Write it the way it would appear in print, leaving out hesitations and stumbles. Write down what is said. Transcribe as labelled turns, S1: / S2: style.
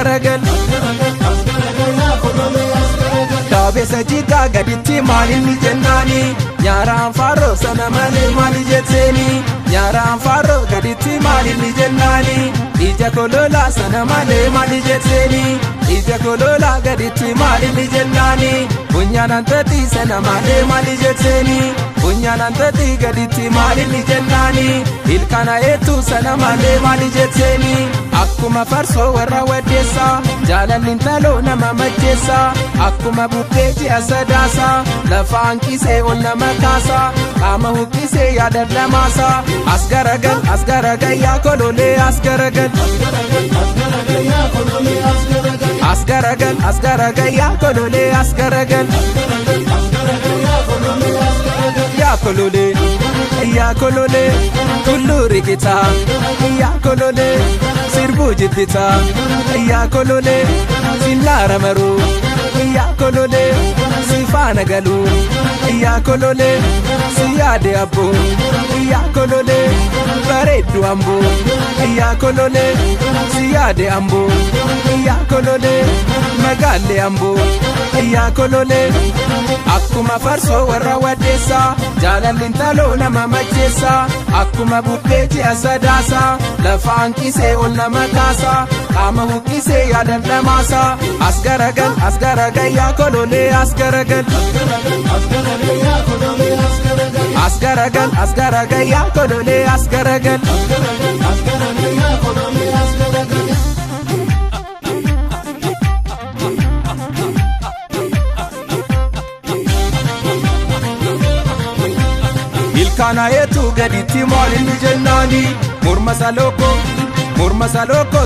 S1: asgaragal Daabessa jigaa gaditti maalinni jennaani Nyaaraan faaroo sana malee maali jetteeni Nyaaraan faaroo gaditti maalinni jennaani Ija kolola sana malee maali jetteeni Ija kolola gaditti maalinni jennaani Bunyaanan tati sana malee maali jetteeni Bunyaanan tati gaditti maalinni jennaani Ilkana eetu sana malee maali jetteeni Akkuma farsoo warra waddeessa Jaalallin taloo nama macheessa Akkuma bukkee ji'a sadaasa Lafa hanqisee ol nama kaasa Qaama huqqisee yaada lamaasa Asgaragal yaa kololee asgaragal Asgaragal yaa kololee asgaragal Yaa kololee tulluu riqitaa Yaa kololee sirbuu jibbitaa Yaa kololee sillaara maruu Yaa kololee si faana galuu Yaa kololee si yaade abboo Yaa kololee bareeddu amboo Yaa kololee si yaade amboo Yaa kololee magaalee amboo Yaa kololee akkuma farsoo warra waddeessa Jaalallin taloo nama macheessa Akkuma bukkee ji'a sadaasa Lafa hanqisee ol nama kaasa Qaama huqqisee yaada lamaasa Asgaragal yaa kololee asgaragal Asgaragal yaa kololee asgaragal Ilkana eetu gaditti maalinni jennaani Morma saloko